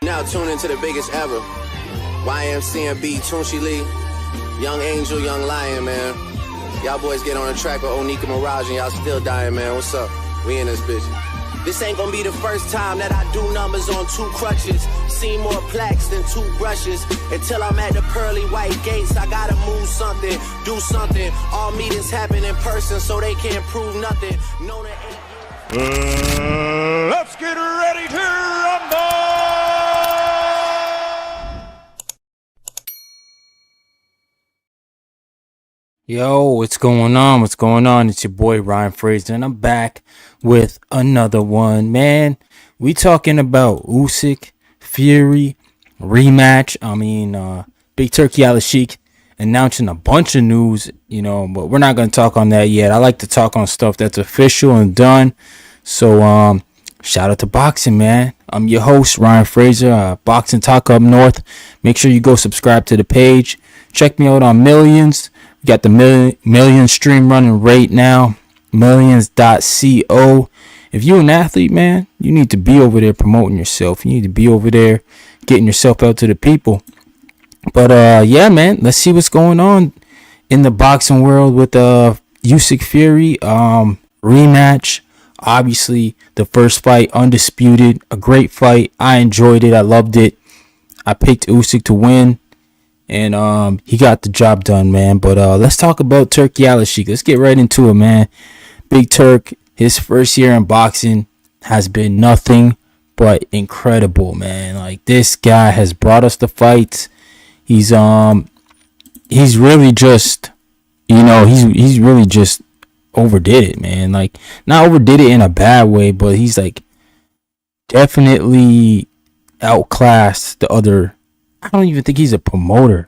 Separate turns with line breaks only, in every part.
Now tune into the biggest ever. YMCMB, Tunchi Lee, Young Angel, Young Lion, man. Y'all boys get on the track with Onika Mirage and y'all still dying, man. What's up? We in this bitch. This ain't gonna be the first time that I do numbers on 2 crutches. Seen more plaques than 2 brushes. Until I'm at the pearly white gates, I gotta move something, do something. All meetings happen in person, so they can't prove nothing. No, they ain't.
Let's get ready to rumble!
Yo, what's going on? What's going on? It's your boy Ryan Fraser, and I'm back with another one. Man, we talking about Usyk-Fury rematch. Big Turkey Usyk announcing a bunch of news, but we're not going to talk on that yet. I like to talk on stuff that's official and done. So, shout out to boxing, man. I'm your host, Ryan Fraser, Boxing Talk Up North. Make sure you go subscribe to the page. Check me out on Millions. We got the million stream running right now, millions.co. If you're an athlete, man, you need to be over there promoting yourself. You need to be over there getting yourself out to the people. But yeah, man, let's see what's going on in the boxing world with Usyk-Fury rematch. Obviously, the first fight, undisputed, a great fight. I enjoyed it. I loved it. I picked Usyk to win. And he got the job done, man. But let's talk about Turkey Usyk. Let's get right into it, man. Big Turk, his first year in boxing has been nothing but incredible, man. Like, this guy has brought us the fights. He's really just, he's really just overdid it, man. Like, not overdid it in a bad way, but he's like definitely outclassed the other. I don't even think he's a promoter,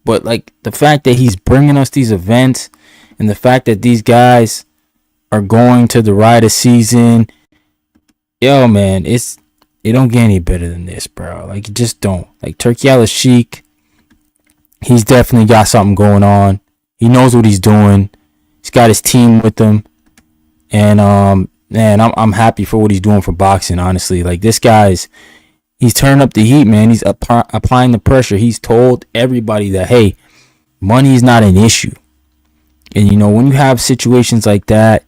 but like the fact that he's bringing us these events and the fact that these guys are going to the Rider season, yo, man, it don't get any better than this, bro. Like, it just don't. Like, Turkey Usyk, he's definitely got something going on. He knows what he's doing. He's got his team with him, and man, I'm happy for what he's doing for boxing. Honestly, like, this guy's. He's turning up the heat, man. He's applying the pressure. He's told everybody that, hey, money is not an issue. And, when you have situations like that,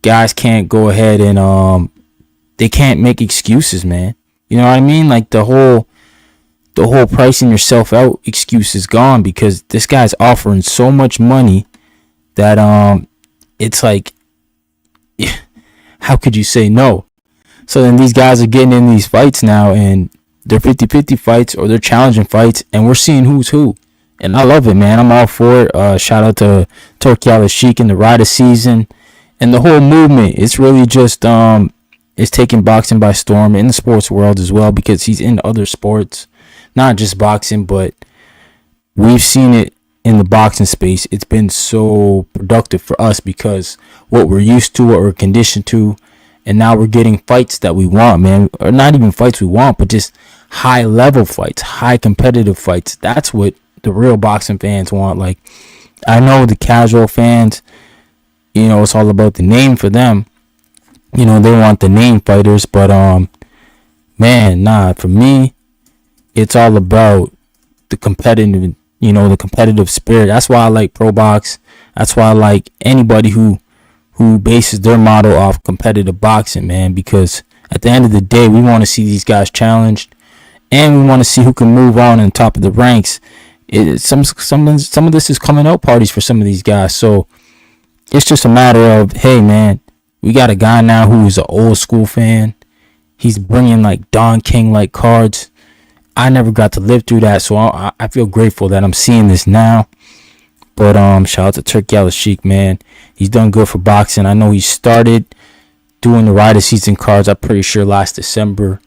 guys can't go ahead and they can't make excuses, man. You know what I mean? Like, the whole pricing yourself out excuse is gone because this guy's offering so much money that it's like, how could you say no? So then these guys are getting in these fights now, and they're 50-50 fights or they're challenging fights, and we're seeing who's who. And I love it, man. I'm all for it. Shout out to Turkey Usyk in the Rider season and the whole movement. It's really just it's taking boxing by storm in the sports world as well, because he's in other sports, not just boxing, but we've seen it in the boxing space. It's been so productive for us because what we're used to, what we're conditioned to. And now we're getting fights that we want, man. Or not even fights we want, but just high-level fights, high competitive fights. That's what the real boxing fans want. Like, I know the casual fans, it's all about the name for them. They want the name fighters. But, man, nah, for me, it's all about the competitive, the competitive spirit. That's why I like Pro Box. That's why I like anybody who bases their model off competitive boxing, man, because at the end of the day, we want to see these guys challenged, and we want to see who can move on top of the ranks. Some of this is coming out parties for some of these guys, so it's just a matter of, hey, man, we got a guy now who is an old school fan. He's bringing like Don King like cards. I never got to live through that, so I feel grateful that I'm seeing this now. But shout out to Turkey Usyk, man. He's done good for boxing. I know he started doing the Rider season cards, I'm pretty sure last December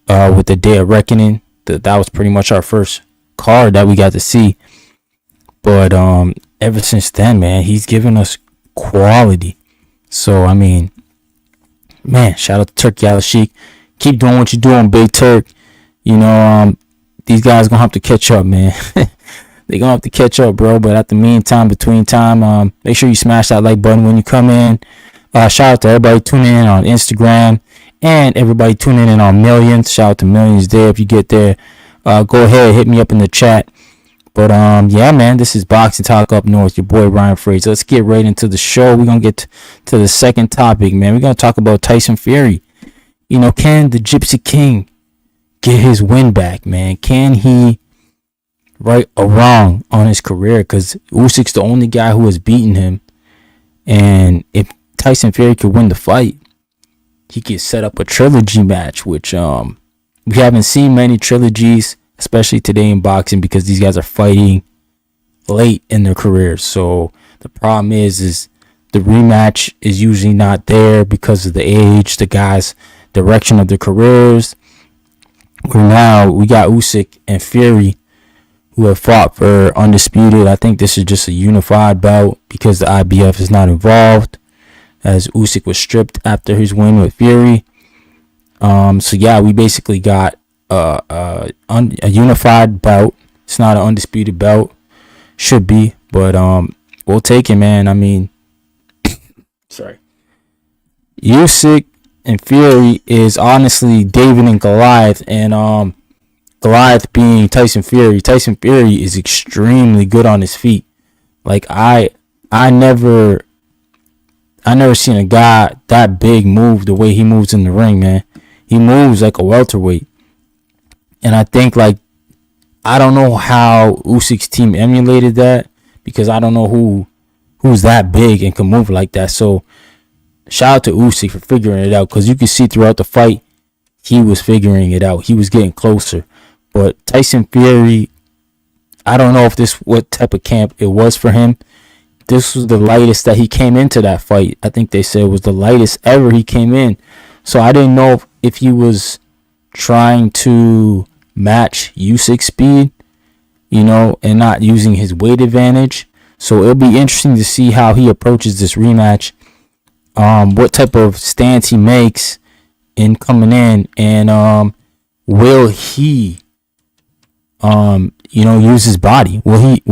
with the Day of Reckoning. That was pretty much our first card that we got to see. But ever since then, man, he's given us quality. So, I mean, man, shout out to Turkey Usyk. Keep doing what you're doing, Big Turk. These guys going to have to catch up, man. They're going to have to catch up, bro. But at the meantime, between time, make sure you smash that like button when you come in. Shout out to everybody tuning in on Instagram and everybody tuning in on Millions. Shout out to Millions there. If you get there, go ahead, hit me up in the chat. But yeah, man, this is Boxing Talk Up North. Your boy Ryan Fraser. Let's get right into the show. We're gonna get to the second topic, man. We're gonna talk about Tyson Fury. You know, can the Gypsy King get his win back, man? Can he right a wrong on his career? Because Usyk's the only guy who has beaten him, and if Tyson Fury could win the fight, he could set up a trilogy match, which we haven't seen many trilogies, especially today in boxing, because these guys are fighting late in their careers. So the problem is the rematch is usually not there because of the age, the guys' direction of their careers. Where now we got Usyk and Fury, who have fought for undisputed. I think this is just a unified bout because the IBF is not involved, as Usyk was stripped after his win with Fury. So yeah, we basically got a unified bout. It's not an undisputed bout, should be, but we'll take it, man. I mean, sorry, Usyk and Fury is honestly David and Goliath, and Goliath being Tyson Fury. Tyson Fury is extremely good on his feet. Like I never seen a guy that big move the way he moves in the ring, man. He moves like a welterweight. And I think, like, I don't know how Usyk's team emulated that, because I don't know who's that big and can move like that. So shout out to Usyk for figuring it out, because you can see throughout the fight he was figuring it out. He was getting closer. But Tyson Fury, I don't know if what type of camp it was for him. This was the lightest that he came into that fight. I think they said it was the lightest ever he came in. So I didn't know if he was trying to match Usyk's speed, you know, and not using his weight advantage. So it'll be interesting to see how he approaches this rematch, what type of stance he makes in coming in, and will he use his body? Will he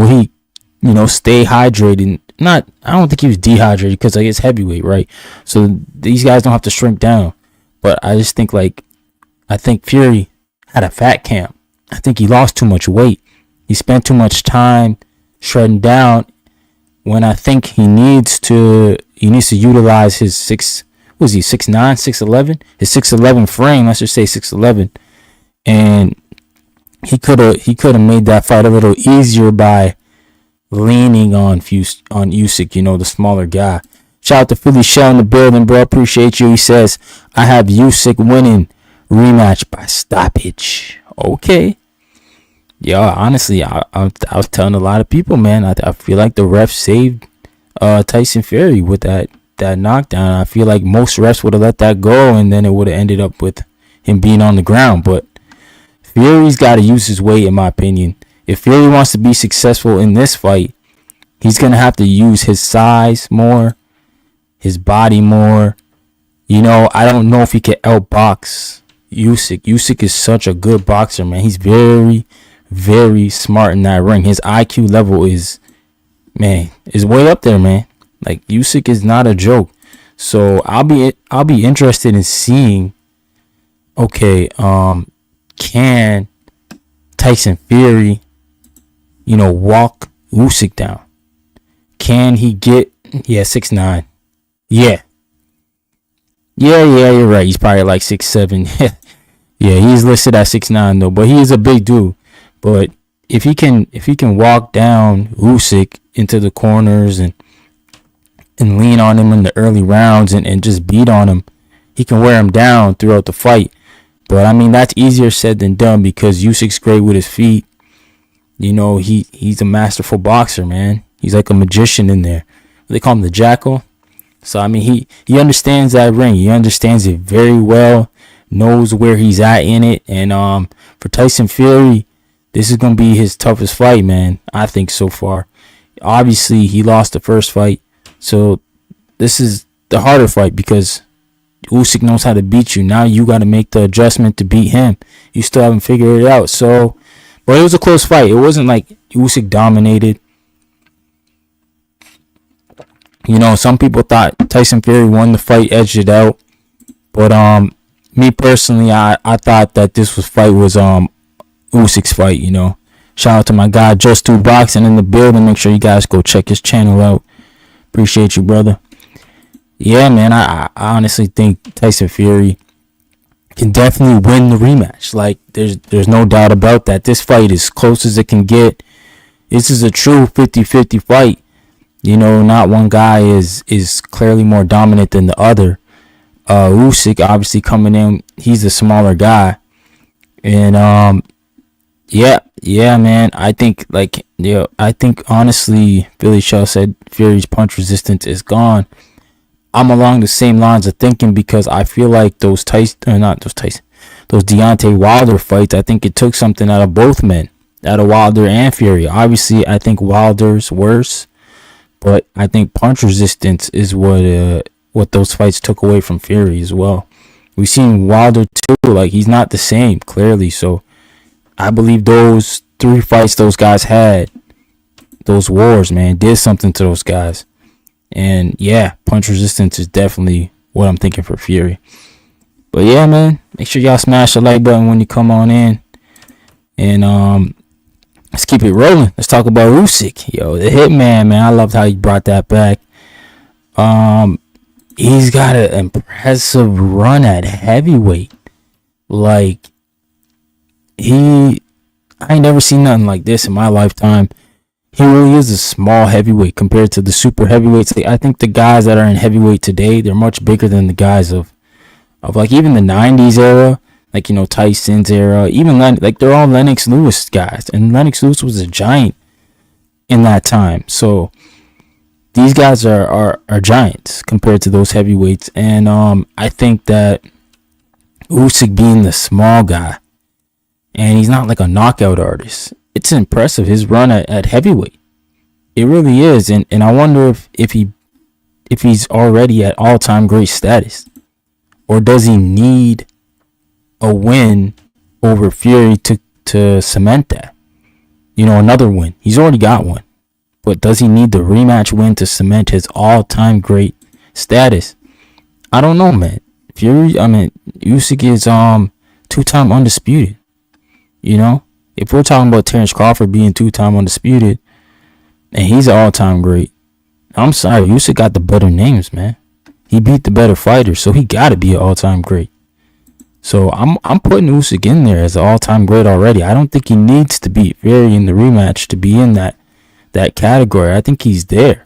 stay hydrated? I don't think he was dehydrated, because like, it's heavyweight, right? So these guys don't have to shrink down. But I just think, like, I think Fury had a fat camp. I think he lost too much weight. He spent too much time shredding down, when I think he needs to utilize his 6'9", 6'11"? His 6'11" frame, let's just say 6'11". And he could have made that fight a little easier by leaning on Usyk, the smaller guy. Shout out to Philly Shell in the building, bro. Appreciate you. He says, I have Usyk winning rematch by stoppage. Okay. Yeah, honestly, I was telling a lot of people, man, I feel like the refs saved Tyson Fury with that knockdown. I feel like most refs would have let that go, and then it would have ended up with him being on the ground. But Fury's got to use his weight, in my opinion. If Fury wants to be successful in this fight, he's going to have to use his size more, his body more. I don't know if he can outbox Usyk. Usyk is such a good boxer, man. He's very, very smart in that ring. His IQ level is way up there, man. Like, Usyk is not a joke. So I'll be interested in seeing, okay, can Tyson Fury, walk Usyk down? Can he get 6'9"? Yeah, you're right. He's probably like 6'7". Yeah, he's listed at 6'9" though, but he is a big dude. But if he can walk down Usyk into the corners and lean on him in the early rounds and just beat on him, he can wear him down throughout the fight. But I mean, that's easier said than done, because Usyk's great with his feet. He's a masterful boxer, man. He's like a magician in there. They call him the Jackal. So I mean, he understands that ring. He understands it very well. Knows where he's at in it. And for Tyson Fury, this is gonna be his toughest fight, man. I think so far. Obviously, he lost the first fight, so this is the harder fight, because Usyk knows how to beat you. Now you got to make the adjustment to beat him. You still haven't figured it out. So, but it was a close fight. It wasn't like Usyk dominated. Some people thought Tyson Fury won the fight, edged it out. But me personally, I thought that this fight was Usyk's fight. Shout out to my guy Just Do Boxing in the building. Make sure you guys go check his channel out. Appreciate you, brother. Yeah, man, I honestly think Tyson Fury can definitely win the rematch. Like, there's no doubt about that. This fight is close as it can get. This is a true 50-50 fight. Not one guy is clearly more dominant than the other. Usyk obviously coming in, he's the smaller guy. And yeah, man. I think honestly, Billy Shell said Fury's punch resistance is gone. I'm along the same lines of thinking because I feel like those Deontay Wilder fights, I think it took something out of both men, out of Wilder and Fury. Obviously, I think Wilder's worse, but I think punch resistance is what those fights took away from Fury as well. We've seen Wilder too, like he's not the same clearly. So I believe those 3 fights those guys had, those wars, man, did something to those guys. And yeah, punch resistance is definitely what I'm thinking for Fury. But yeah, man, make sure y'all smash the like button when you come on in. And let's keep it rolling. Let's talk about Usyk. Yo, the Hitman, man. I loved how he brought that back. He's got an impressive run at heavyweight. Like, I ain't never seen nothing like this in my lifetime. He really is a small heavyweight compared to the super heavyweights. I think the guys that are in heavyweight today, they're much bigger than the guys of like even the 90s era, like, Tyson's era, even like they're all Lennox Lewis guys, and Lennox Lewis was a giant in that time. So these guys are giants compared to those heavyweights. And I think that Usyk being the small guy, and he's not like a knockout artist, it's impressive, his run at heavyweight. It really is. And I wonder if he's already at all-time great status, or does he need a win over Fury to cement that? Another win. He's already got one, but does he need the rematch win to cement his all-time great status? I don't know, man. Usyk is 2-time undisputed. If we're talking about Terrence Crawford being 2-time undisputed, and he's an all-time great, I'm sorry, Usyk got the better names, man. He beat the better fighters, so he got to be an all-time great. So I'm putting Usyk in there as an all-time great already. I don't think he needs to beat Fury in the rematch to be in that category. I think he's there.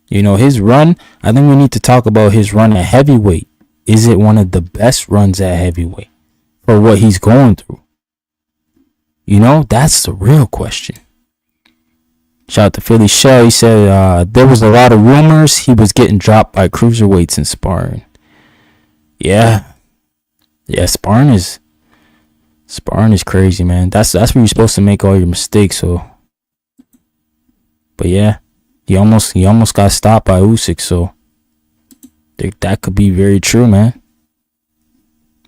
His run, I think we need to talk about his run at heavyweight. Is it one of the best runs at heavyweight for what he's going through? That's the real question. Shout out to Philly Shell. He said there was a lot of rumors he was getting dropped by cruiserweights in sparring. Yeah, sparring is crazy, man. That's where you're supposed to make all your mistakes. So, but yeah, he almost got stopped by Usyk. So that could be very true, man.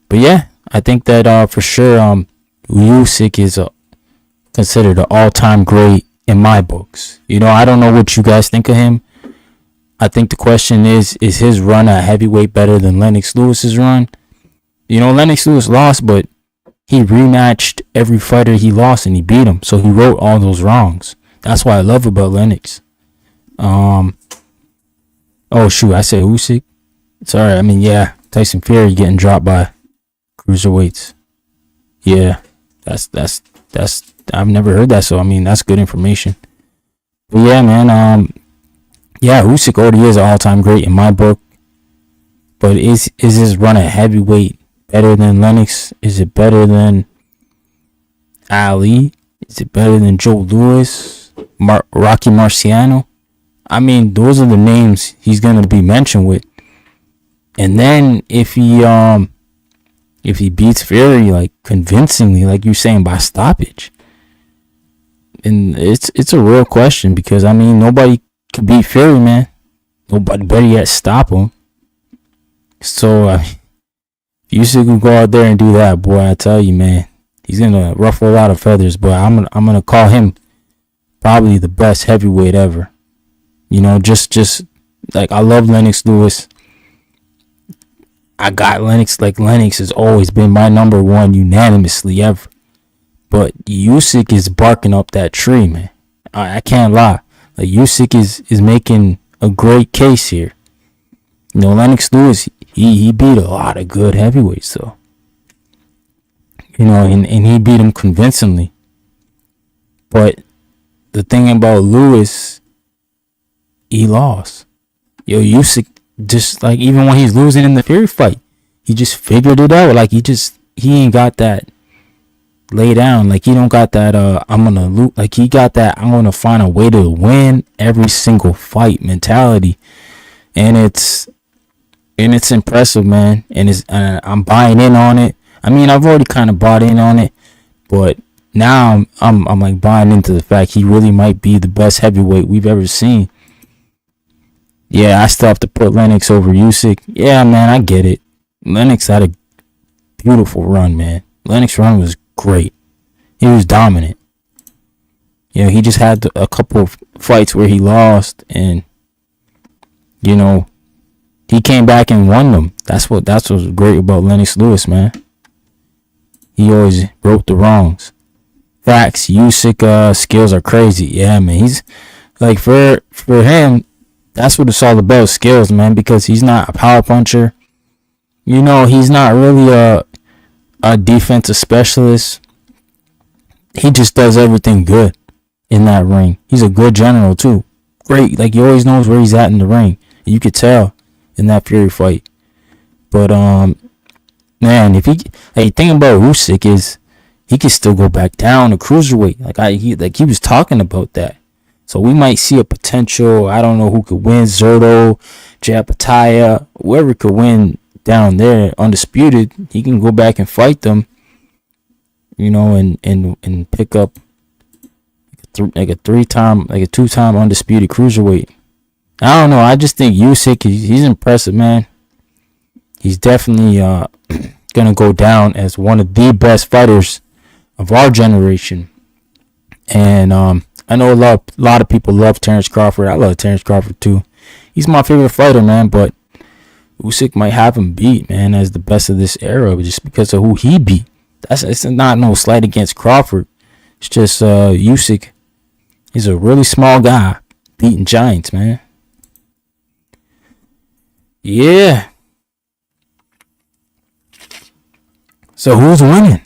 But yeah, I think that for sure, Usyk is considered an all-time great in my books. I don't know what you guys think of him. I think the question is his run at heavyweight better than Lennox Lewis's run? Lennox Lewis lost, but he rematched every fighter he lost and he beat him. So he wrote all those wrongs. That's what I love about Lennox. Oh shoot, I said Usyk. Sorry, yeah, Tyson Fury getting dropped by cruiserweights. Yeah, that's I've never heard that, so that's good information. But yeah, man, yeah, Usyk already is an all-time great in my book. But is his run at heavyweight better than Lennox? Is it better than Ali? Is it better than Joe Louis? Rocky Marciano? Those are the names he's gonna be mentioned with. And then if he beats Fury like convincingly, like you're saying, by stoppage, and it's a real question, because nobody can beat Fury, man. Nobody better yet stop him. So if Usyk can go out there and do that, boy, I tell you, man, he's gonna ruffle a lot of feathers. But I'm gonna call him probably the best heavyweight ever. Just like, I love Lennox Lewis. I got Lennox. Like, Lennox has always been my number one unanimously ever. But Usyk is barking up that tree, man. I can't lie. Like, Usyk is making a great case here. You know, Lennox Lewis, he beat a lot of good heavyweights, though. You know, and he beat him convincingly. But the thing about Lewis, he lost. Yo, Usyk, just like, even when he's losing in the Fury fight, he just figured it out. Like, he ain't got that lay down. Like, he don't got that I'm gonna lose. Like, he got that I'm gonna find a way to win every single fight mentality. And it's impressive, man. And I'm buying in on it. I mean, I've already kind of bought in on it, but now I'm like buying into the fact he really might be the best heavyweight we've ever seen. Yeah, I still have to put Lennox over Usyk. Yeah, man, I get it. Lennox had a beautiful run, man. Lennox's run was great. He was dominant. You know, he just had a couple of fights where he lost, and you know, he came back and won them. That's what's great about Lennox Lewis, man. He always broke the wrongs. Facts. Usyk skills are crazy. Yeah, man. He's like, for him, that's what it's all about, skills, man. Because he's not a power puncher. You know, he's not really a defensive specialist. He just does everything good in that ring. He's a good general too. Great. Like, he always knows where he's at in the ring. You could tell in that Fury fight. But man, if thing about Usyk is he can still go back down to cruiserweight. He was talking about that. So we might see a potential. I don't know who could win. Zerto, Japataya, whoever could win down there, undisputed. He can go back and fight them. You know, and pick up like a two-time undisputed cruiserweight. I don't know. I just think Usyk, he's impressive, man. He's definitely gonna go down as one of the best fighters of our generation. And I know a lot of people love Terrence Crawford. I love Terrence Crawford too. He's my favorite fighter, man. But Usyk might have him beat, man, as the best of this era, just because of who he beat. It's not no slight against Crawford. It's just Usyk. He's a really small guy beating giants, man. Yeah. So who's winning?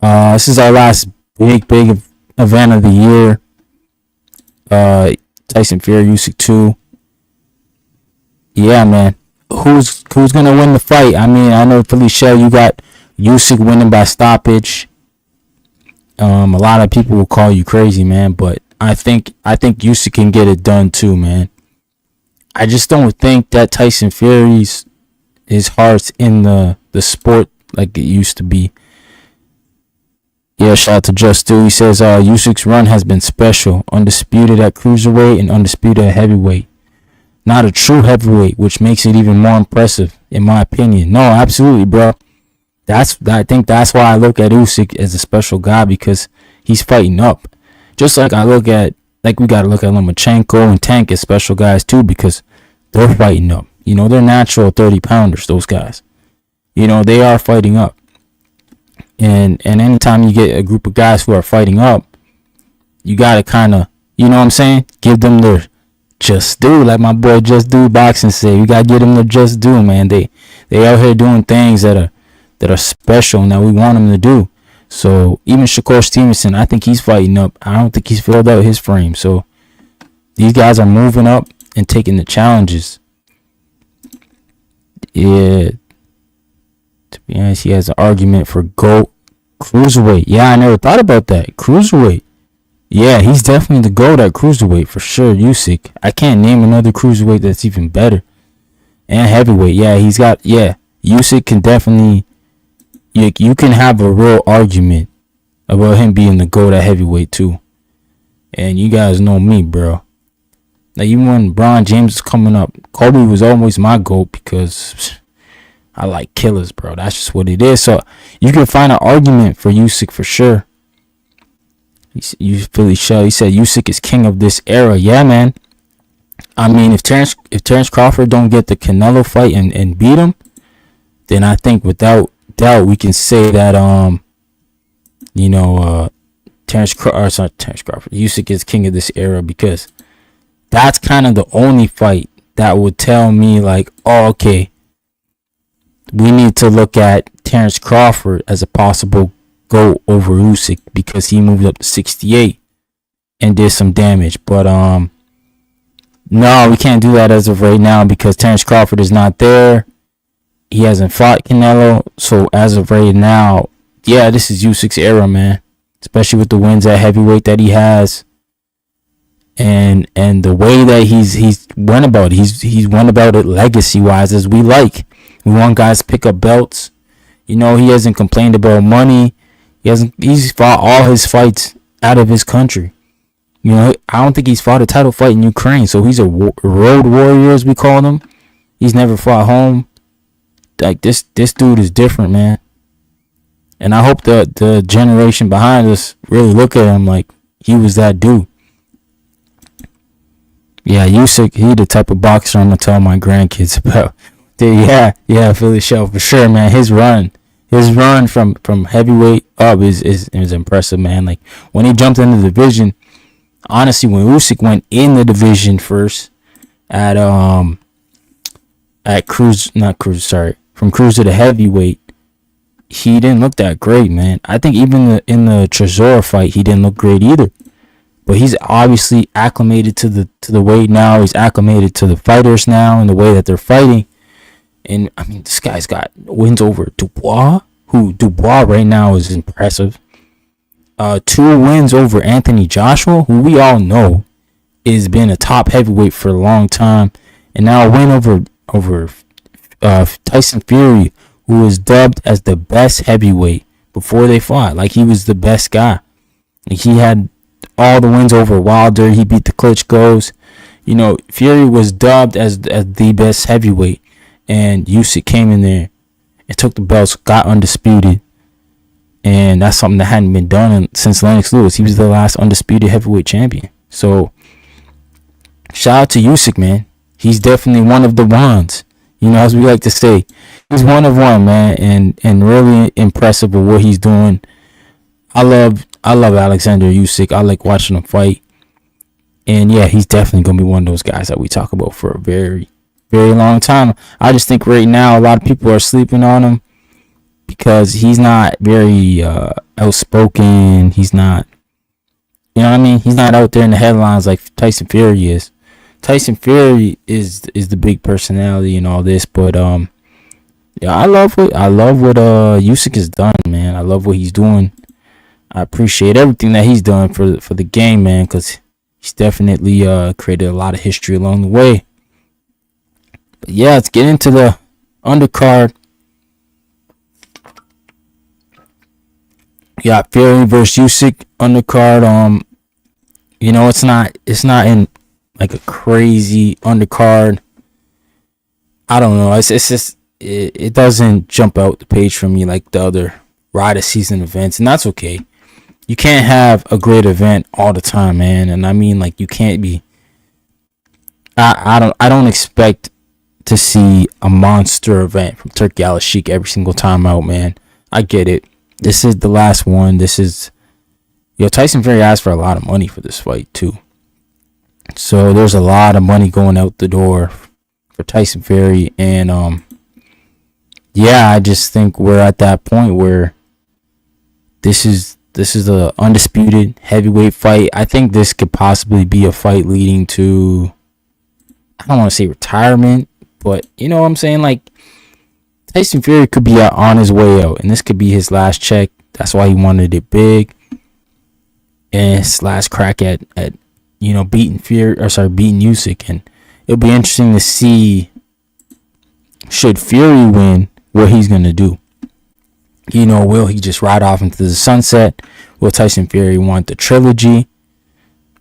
This is our last big event of the year. Tyson Fury, Usyk 2. Yeah, man. Who's gonna win the fight? I mean, I know, Felicia, you got Usyk winning by stoppage. A lot of people will call you crazy, man, but I think Usyk can get it done too, man. I just don't think that Tyson Fury's his heart's in the sport like it used to be. Yeah, shout out to Just Do. He says Usyk's run has been special. Undisputed at cruiserweight and undisputed at heavyweight. Not a true heavyweight, which makes it even more impressive, in my opinion. No, absolutely, bro. I think that's why I look at Usyk as a special guy, because he's fighting up. Just like we gotta look at Lomachenko and Tank as special guys too, because they're fighting up. You know, they're natural 30-pounders, those guys. You know, they are fighting up. And anytime you get a group of guys who are fighting up, you gotta kind of, you know what I'm saying, give them their just due, like my boy Just Do Boxing say. You gotta give them their just due, man. They out here doing things that are special and that we want them to do. So even Shakur Stevenson, I think he's fighting up. I don't think he's filled out his frame. So these guys are moving up and taking the challenges. Yeah. To be honest, he has an argument for GOAT cruiserweight. Yeah, I never thought about that. Cruiserweight. Yeah, he's definitely the GOAT at cruiserweight for sure. Usyk. I can't name another cruiserweight that's even better. And heavyweight. Yeah, Usyk can definitely. You can have a real argument about him being the GOAT at heavyweight too. And you guys know me, bro. Like, even when LeBron James was coming up, Kobe was always my GOAT because I like killers, bro. That's just what it is. So you can find an argument for Usyk for sure. You Philly show. He said Usyk is king of this era. Yeah, man. I mean, if Terrence Crawford don't get the Canelo fight and beat him, then I think without doubt we can say that Terrence Crawford, Usyk is king of this era, because that's kind of the only fight that would tell me like, oh, okay, we need to look at Terrence Crawford as a possible go over Usyk, because he moved up to 68 and did some damage. But no, we can't do that as of right now, because Terrence Crawford is not there. He hasn't fought Canelo, so as of right now, yeah, this is Usyk's era, man. Especially with the wins at heavyweight that he has, and the way that he's went about it. He's went about it legacy wise, as we like. We want guys to pick up belts. He hasn't complained about money. He's fought all his fights out of his country. I don't think he's fought a title fight in Ukraine, so he's a road warrior, as we call him. He's never fought home. Like, this dude is different, man. And I hope the generation behind us really look at him like he was that dude. Yeah, Usyk, he the type of boxer I'm gonna tell my grandkids about. Yeah, Philly Shell for sure, man. His run from heavyweight up is impressive, man. Like, when he jumped into the division, honestly, when Usyk went in the division first at from cruiser to heavyweight, he didn't look that great, man. I think even in the Chisora fight, he didn't look great either. But he's obviously acclimated to the weight now. He's acclimated to the fighters now and the way that they're fighting. And I mean, this guy's got wins over Dubois, who Dubois right now is impressive. 2 wins over Anthony Joshua, who we all know has been a top heavyweight for a long time, and now a win over Tyson Fury, who was dubbed as the best heavyweight before they fought. Like, he was the best guy. Like, he had all the wins over Wilder. He beat the Klitschko's. Fury was dubbed as the best heavyweight, and Usyk came in there and took the belts, got undisputed, and that's something that hadn't been done since Lennox Lewis. He was the last undisputed heavyweight champion. So, shout out to Usyk, man. He's definitely one of the ones. As we like to say, he's one of one, man, and really impressive with what he's doing. I love Oleksandr Usyk. I like watching him fight, and yeah, he's definitely gonna be one of those guys that we talk about for a very, very long time. I just think right now a lot of people are sleeping on him because he's not very outspoken. He's not, he's not out there in the headlines like Tyson Fury is. Tyson Fury is the big personality and all this, but yeah, I love what Usyk has done, man. I love what he's doing. I appreciate everything that he's done for the game, man, because he's definitely created a lot of history along the way. But yeah, let's get into the undercard. Yeah, Fury versus Usyk undercard. It's not in like a crazy undercard. I don't know. It's just it doesn't jump out the page for me like the other Rider season events, and that's okay. You can't have a great event all the time, man. And I mean, like, you can't be. I don't expect to see a monster event from Turki Al-Sheikh every single time out, man. I get it. This is the last one. Tyson Fury asked for a lot of money for this fight too. So there's a lot of money going out the door for Tyson Fury, and I just think we're at that point where this is the undisputed heavyweight fight. I think this could possibly be a fight leading to, I don't want to say retirement, but you know what I'm saying? Like, Tyson Fury could be on his way out, and this could be his last check. That's why he wanted it big, and his last crack at beating Usyk. And it'll be interesting to see, should Fury win, what he's gonna do. Will he just ride off into the sunset? Will Tyson Fury want the trilogy?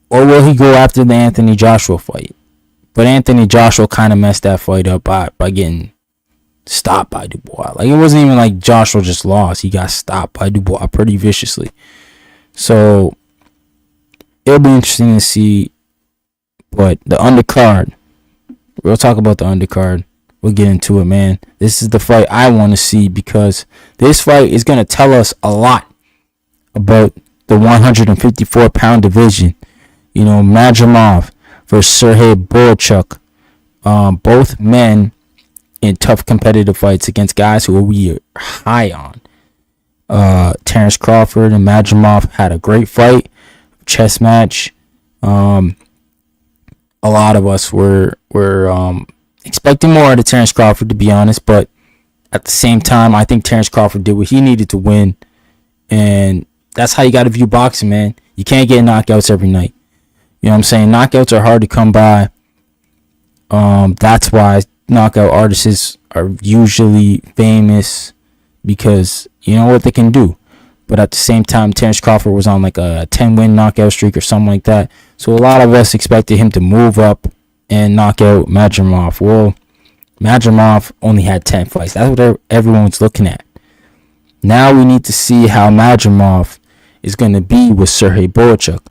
Or will he go after the Anthony Joshua fight? But Anthony Joshua kind of messed that fight up by getting stopped by Dubois. Like, it wasn't even like Joshua just lost. He got stopped by Dubois pretty viciously. So it'll be interesting to see. But the undercard, we'll talk about the undercard. we'll get into it, man. This is the fight I want to see because this fight is going to tell us a lot about the 154-pound division. You know, Madrimov versus Sergey Boychuk. Both men in tough competitive fights against guys who we are high on. Terence Crawford and Madrimov had a great fight, chess match. A lot of us were expecting more out of Terence Crawford, to be honest, but at the same time, I think Terence Crawford did what he needed to win, and that's how you got to view boxing, man. You can't get knockouts every night. You know what I'm saying? Knockouts are hard to come by. That's why knockout artists are usually famous, because you know what they can do. But at the same time, Terence Crawford was on like a 10-win knockout streak or something like that. So a lot of us expected him to move up and knock out Madrimov. Well, Madrimov only had 10 fights. That's what everyone's looking at. Now we need to see how Madrimov is going to be with Sergey Boychuk,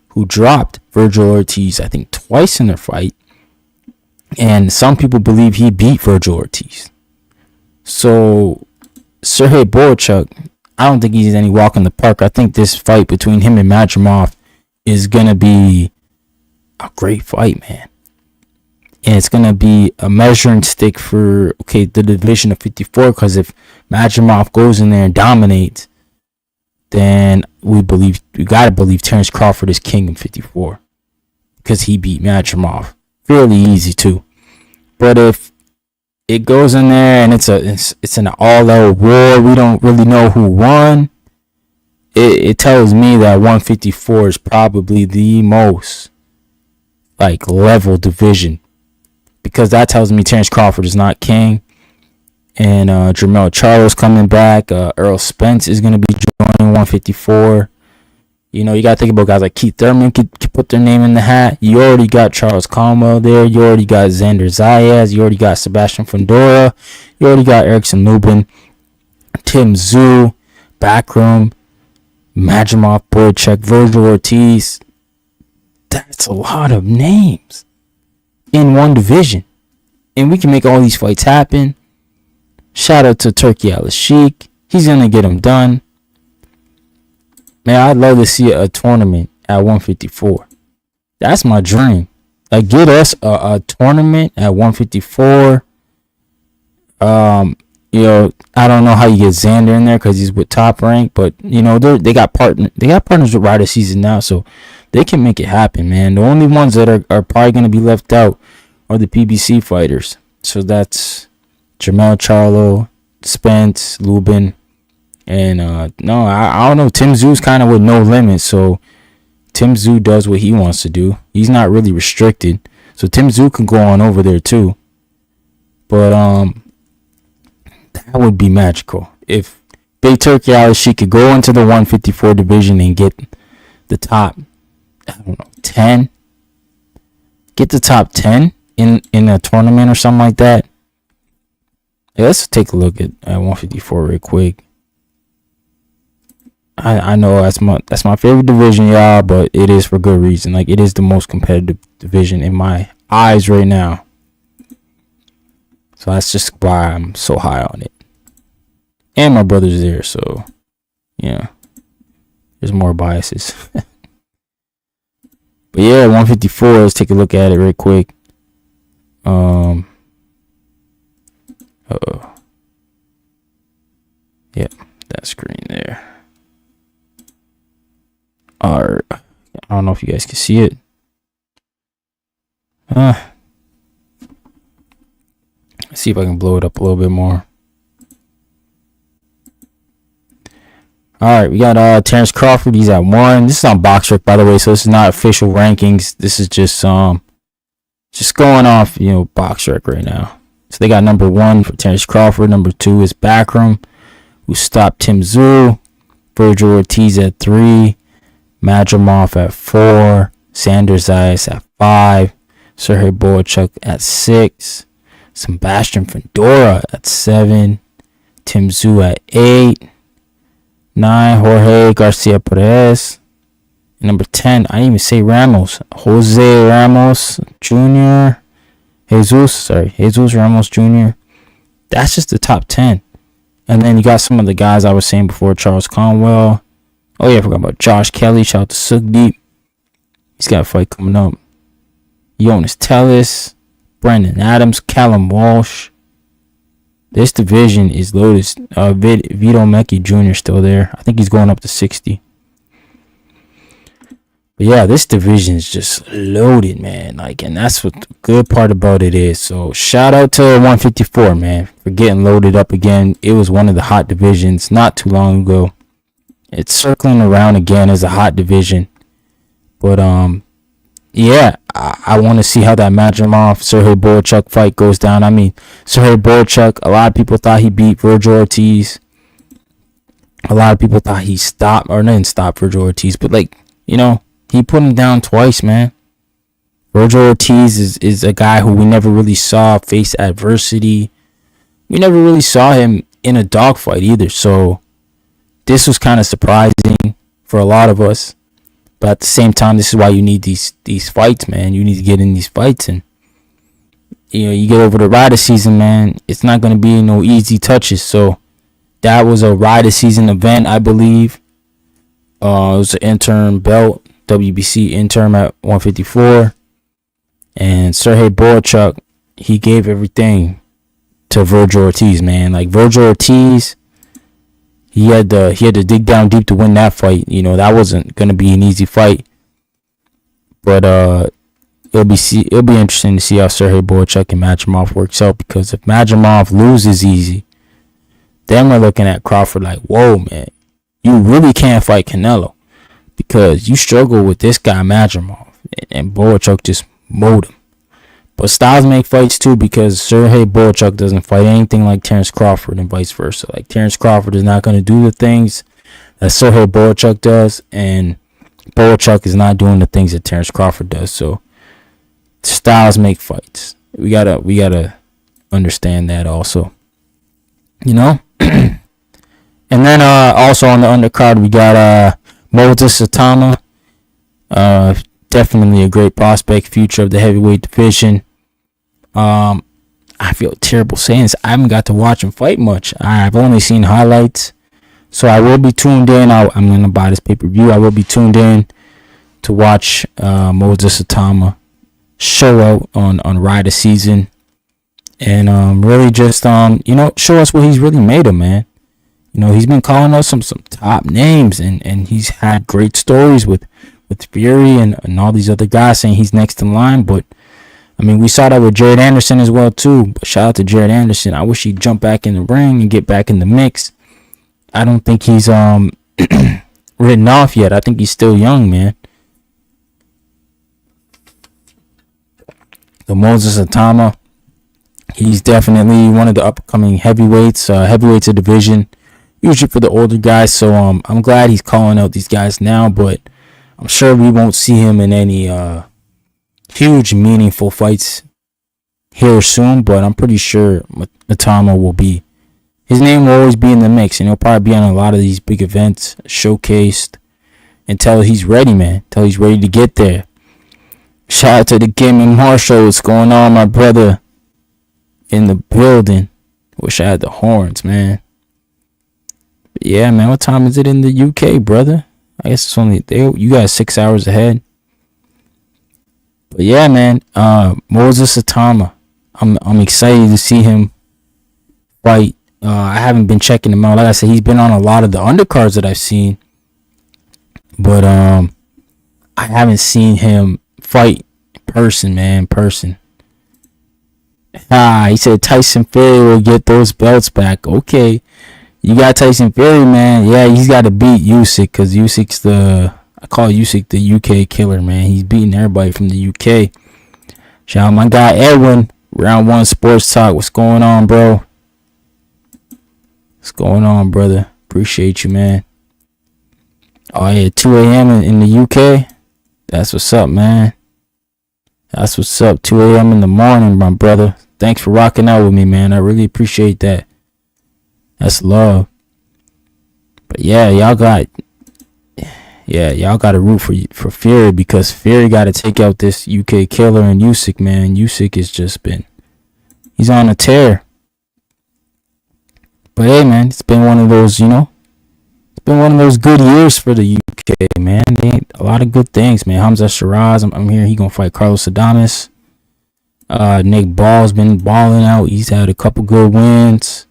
who dropped Virgil Ortiz, I think, twice in their fight. And some people believe he beat Virgil Ortiz. So Sergey Boychuk, I don't think he's any walk in the park. I think this fight between him and Madrimov is going to be a great fight, man. And it's going to be a measuring stick for, the division of 54. Because if Madrimov goes in there and dominates, then we got to believe Terence Crawford is king in 54. Because he beat Madrimov. Fairly easy, too. But if it goes in there and it's an all-out war, we don't really know who won, it tells me that 154 is probably the most level division, because that tells me Terence Crawford is not king, and Jermell Charlo's coming back. Earl Spence is going to be joining 154. You know, you got to think about guys like Keith Thurman could put their name in the hat. You already got Charles Conwell there. You already got Xander Zayas. You already got Sebastian Fundora. You already got Erickson Lubin, Tim Tszyu, Backroom, Madrimov, Boychuk, Virgil Ortiz. That's a lot of names in one division. And we can make all these fights happen. Shout out to Turkey Al-Sheikh. He's going to get them done. Man, I'd love to see a tournament at 154. That's my dream. Get us a tournament at 154. You know, I don't know how you get Xander in there because he's with Top Rank, but you know they got partners with Rider Season now, so they can make it happen, man. The only ones that are probably gonna be left out are the PBC fighters. So that's Jermell Charlo, Spence, Lubin. And I don't know. Tim Tszyu's kind of with no limit, so Tim Tszyu does what he wants to do. He's not really restricted, so Tim Tszyu can go on over there too. But that would be magical if Big Turkey Al-Sheikh could go into the 154 division and get the top, 10. Get the top 10 in a tournament or something like that. Yeah, let's take a look at 154 real quick. I know that's my favorite division, y'all, but it is for good reason. It is the most competitive division in my eyes right now. So that's just why I'm so high on it. And my brother's there, so yeah, there's more biases. But yeah, 154. Let's take a look at it real quick. Yep, that screen there. Alright, I don't know if you guys can see it. Let's see if I can blow it up a little bit more. Alright, we got Terence Crawford. He's at 1. This is on BoxRec, by the way, so this is not official rankings. This is just going off, BoxRec right now. So they got number 1 for Terence Crawford. Number 2 is Backroom, who stopped Tim Tszyu. Virgil Ortiz at 3. Madrimov at 4. Xander Zayas at 5. Sergey Boychuk at 6. Sebastian Fundora at 7. Tim Tszyu at 8. 9. Jorge Garcia Perez. Number 10, I didn't even say Ramos. Jose Ramos Jr. Jesus Ramos Jr. That's just the top 10. And then you got some of the guys I was saying before, Charles Conwell. Oh yeah, I forgot about Josh Kelly. Shout out to Sugdeep. He's got a fight coming up. Jonas Tellis, Brendan Adams, Callum Walsh. This division is loaded. Vito Mecchi Jr. still there. I think he's going up to 60. But yeah, this division is just loaded, man. Like, and that's what the good part about it is. So shout out to 154, man, for getting loaded up again. It was one of the hot divisions not too long ago. It's circling around again as a hot division. But yeah, I want to see how that Madrimov Sergey Boychuk fight goes down. I mean, Sergey Boychuk, a lot of people thought he beat Virgil Ortiz. A lot of people thought he didn't stop Virgil Ortiz, but like, you know, he put him down twice, man. Virgil Ortiz is a guy who we never really saw face adversity. We never really saw him in a dogfight either. So this was kind of surprising for a lot of us. But at the same time, this is why you need these fights, man. You need to get in these fights. And, you know, you get over the Rider season, man. It's not going to be no easy touches. So that was a Rider season event, I believe. It was an interim belt. WBC interim at 154, and Sergey Boychuk, he gave everything to Virgil Ortiz, man. Like, Virgil Ortiz, he had to dig down deep to win that fight. You know, that wasn't gonna be an easy fight, but it'll be interesting to see how Sergey Boychuk and Madrimov works out, because if Madrimov loses easy, then we're looking at Crawford like, whoa, man, you really can't fight Canelo. Because you struggle with this guy Madrimov, and Boychuk just mowed him. But styles make fights too, because Sergey Boychuk doesn't fight anything like Terence Crawford, and vice versa. Like, Terence Crawford is not going to do the things that Sergey Boychuk does, and Boychuk is not doing the things that Terence Crawford does. So styles make fights. We gotta understand that also. You know? And then also on the undercard we got Moses Satama, definitely a great prospect, future of the heavyweight division. I feel terrible saying this. I haven't got to watch him fight much. I've only seen highlights, so I will be tuned in. I'm gonna buy this pay-per-view. I will be tuned in to watch Moses Satama show out on Rider season, and really just you know, show us what he's really made of, man. You know, he's been calling us some top names, and he's had great stories with Fury and all these other guys saying he's next in line. But, I mean, we saw that with Jared Anderson as well, too. But shout out to Jared Anderson. I wish he'd jump back in the ring and get back in the mix. I don't think he's written off yet. I think he's still young, man. So Moses Atama, he's definitely one of the upcoming heavyweights. Heavyweights a division, usually for the older guys. So I'm glad he's calling out these guys now, but I'm sure we won't see him in any huge meaningful fights here soon. But I'm pretty sure Atama will be. His name will always be in the mix, and he'll probably be on a lot of these big events, showcased, until he's ready, man. Until he's ready to get there. Shout out to the Gaming Marshall. What's going on, my brother? In the building. Wish I had the horns, man. But yeah, man. What time is it in the UK, brother? I guess it's only you guys 6 hours ahead. But yeah, man. Moses Atama. I'm excited to see him fight. I haven't been checking him out. Like I said, he's been on a lot of the undercards that I've seen, but I haven't seen him fight in person, man. He said Tyson Fury will get those belts back. Okay, you got Tyson Fury, man. Yeah, he's got to beat Usyk, because Usyk's I call Usyk the UK killer, man. He's beating everybody from the UK. Shout out my guy Edwin, Round 1 Sports Talk. What's going on, bro? What's going on, brother? Appreciate you, man. Oh yeah, 2 a.m. in the UK. That's what's up, man. That's what's up. 2 a.m. in the morning, my brother. Thanks for rocking out with me, man. I really appreciate that. That's love. But yeah, y'all got Yeah, y'all got to root for Fury, because Fury got to take out this UK killer and Usyk, man. Usyk has just been, he's on a tear. But hey, man, it's been one of those, it's been one of those good years for the UK, man. They ain't a lot of good things, man. Hamza Shiraz, I'm hearing he gonna fight Carlos Adames. Nick Ball's been balling out. He's had a couple good wins.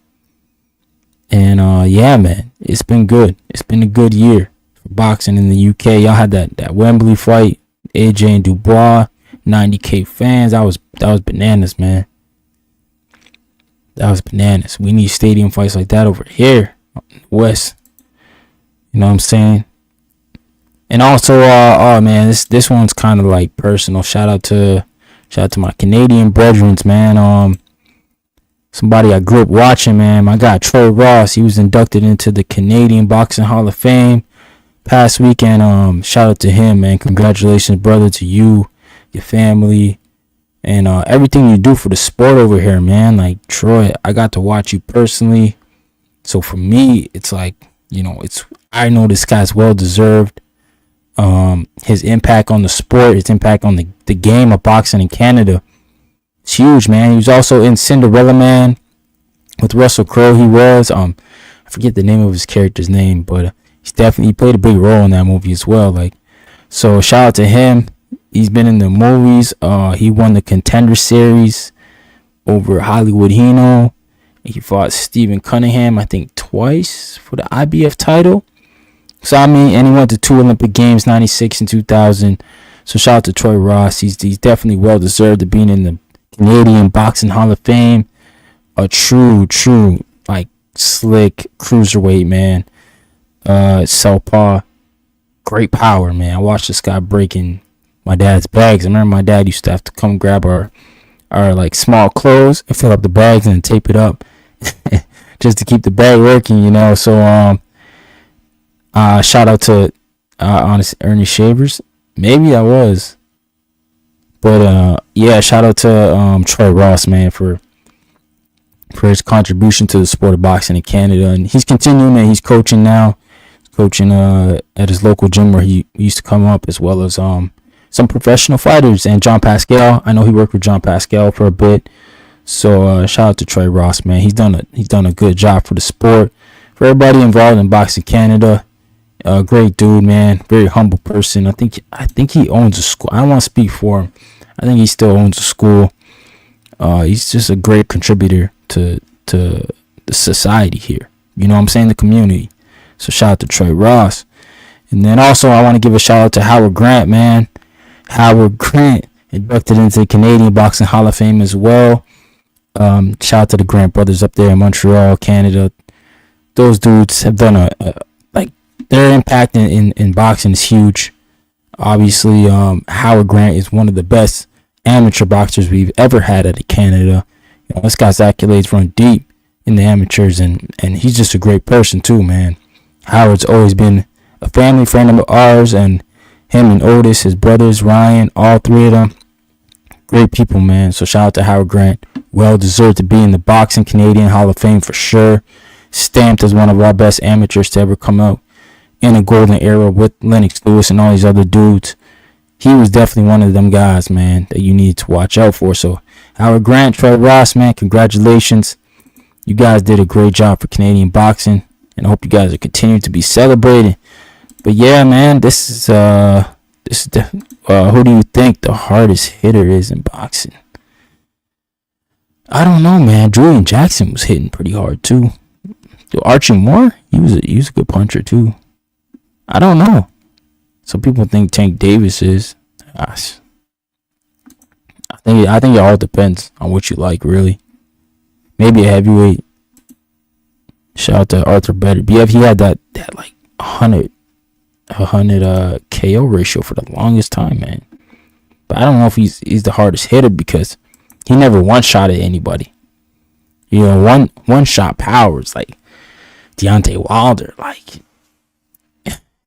And yeah, man, it's been good. It's been a good year for boxing in the UK. Y'all had that Wembley fight, AJ and Dubois, 90K fans. That was bananas, man. That was bananas. We need stadium fights like that over here, West. You know what I'm saying? And also, oh man, this one's kind of like personal. Shout out to my Canadian brethren, man. Somebody I grew up watching, man. My guy Troy Ross, he was inducted into the Canadian Boxing Hall of Fame past weekend. Shout out to him, man. Congratulations, brother, to you, your family, and everything you do for the sport over here, man. Like, Troy, I got to watch you personally, so for me, it's like, I know this guy's well deserved. His impact on the sport, his impact on the game of boxing in Canada, it's huge, man. He was also in Cinderella Man with Russell Crowe. He was I forget the name of his character's name, but he played a big role in that movie as well. Like, so shout out to him. He's been in the movies. He won the Contender Series over Hollywood Hino. He fought Stephen Cunningham, I think, twice for the IBF title. So I mean, and he went to 2 Olympic Games, 96 and 2000. So shout out to Troy Ross. He's definitely well deserved of being in the Canadian Boxing Hall of Fame. A true, like, slick cruiserweight, man. Southpaw. Great power, man. I watched this guy breaking my dad's bags. I remember my dad used to have to come grab our like small clothes and fill up the bags and tape it up just to keep the bag working, So shout out to honest Ernie Shavers. Maybe I was. But yeah, shout out to Troy Ross, man, for his contribution to the sport of boxing in Canada. And he's continuing, and he's coaching now. He's coaching at his local gym where he used to come up, as well as some professional fighters. And John Pascal, I know he worked with John Pascal for a bit. So shout out to Troy Ross, man. He's done a good job for the sport, for everybody involved in boxing Canada. Great dude, man. Very humble person. I think he owns a school. I don't want to speak for him. I think he still owns a school. He's just a great contributor to the society here. You know what I'm saying? The community. So shout out to Troy Ross. And then also I want to give a shout out to Howard Grant, man. Howard Grant inducted into the Canadian Boxing Hall of Fame as well. Shout out to the Grant brothers up there in Montreal, Canada. Those dudes have done their impact in boxing is huge. Obviously, Howard Grant is one of the best amateur boxers we've ever had out of Canada. This guy's accolades run deep in the amateurs, and he's just a great person too, man. Howard's always been a family friend of ours, and him and Otis, his brothers, Ryan, all three of them, great people, man. So shout out to Howard Grant. Well deserved to be in the Boxing Canadian Hall of Fame for sure. Stamped as one of our best amateurs to ever come out in a golden era with Lennox Lewis and all these other dudes. He was definitely one of them guys, man, that you need to watch out for. So Howard Grant, Troy Ross, man, congratulations. You guys did a great job for Canadian boxing, and I hope you guys are continuing to be celebrated. But yeah, man, this is who do you think the hardest hitter is in boxing? I don't know, man. Julian Jackson was hitting pretty hard too. Archie Moore, he was a good puncher too. I don't know. Some people think Tank Davis is. Gosh. I think it all depends on what you like, really. Maybe a heavyweight. Shout out to Arthur Better. But yeah, he had that like 100 KO ratio for the longest time, man. But I don't know if he's the hardest hitter, because he never one shot at anybody. One shot powers like Deontay Wilder, like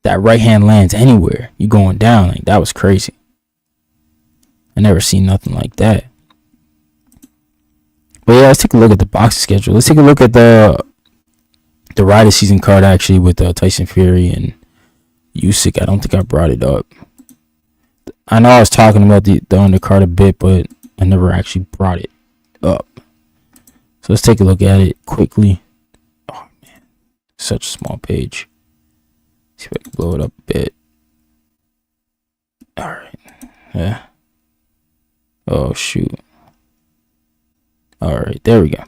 that right hand lands anywhere, you going down. Like, that was crazy. I never seen nothing like that. But yeah, let's take a look at the boxing schedule. Let's take a look at the Rider season card, actually, with Tyson Fury and Usyk, I don't think I brought it up. I know I was talking about the undercard a bit, but I never actually brought it up. So let's take a look at it quickly. Oh man, such a small page. See if I can blow it up a bit. All right. Yeah. Oh shoot. All right, there we go.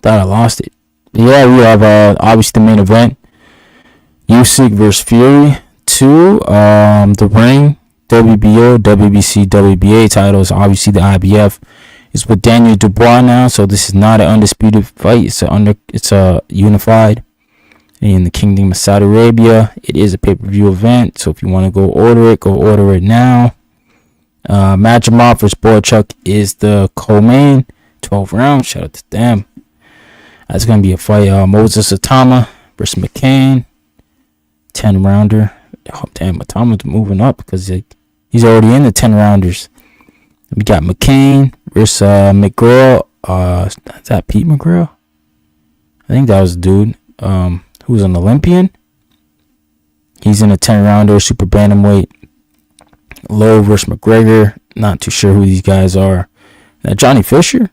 Thought I lost it. But yeah, we have obviously the main event. Usyk versus Fury. 2. The ring, WBO, WBC, WBA titles. Obviously the IBF is with Daniel Dubois now, so this is not an undisputed fight. It's a unified in the Kingdom of Saudi Arabia. It is a pay-per-view event, so if you want to go order it now. Majimov versus Boychuk is the co-main. 12 rounds. Shout out to them. That's gonna be a fight. Moses Atama versus McCain. 10 rounder. Oh damn, Atama's moving up because he's already in the 10 rounders. We got McCain versus McGrail. Is that Pete McGrail? I think that was the dude. Who's an Olympian. He's in a 10 rounder, super bantamweight. Lowe versus McGregor. Not too sure who these guys are. Johnny Fisher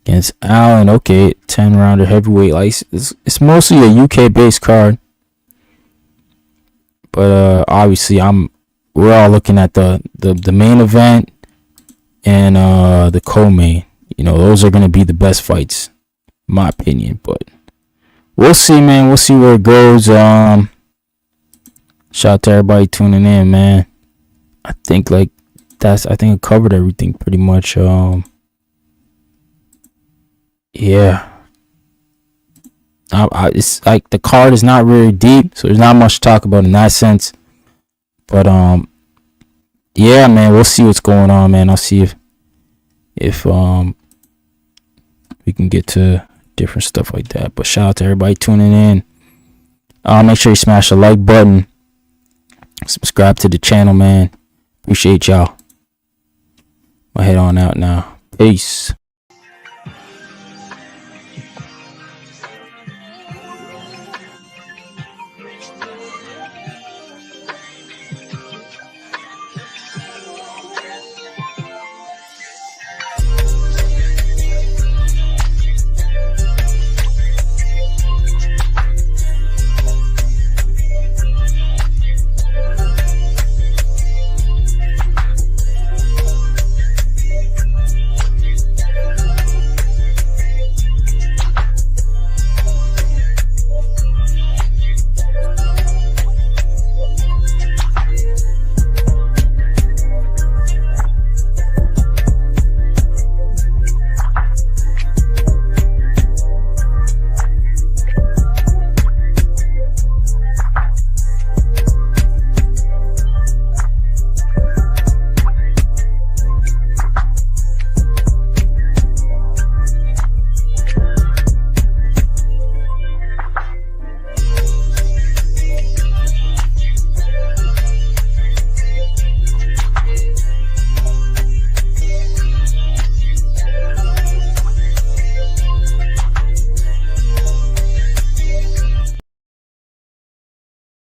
against Allen. Okay, 10 rounder heavyweight. Like it's mostly a UK based card. But obviously we're all looking at the main event and the co-main. You know, those are gonna be the best fights, in my opinion. But we'll see, man. We'll see where it goes. Shout out to everybody tuning in, man. I think I covered everything pretty much. Yeah. It's like the card is not really deep, so there's not much to talk about in that sense. But yeah, man, we'll see what's going on, man. I'll see if we can get to different stuff like that. But shout out to everybody tuning in. Make sure you smash the like button, subscribe to the channel, man. Appreciate y'all. I'll head on out now. Peace.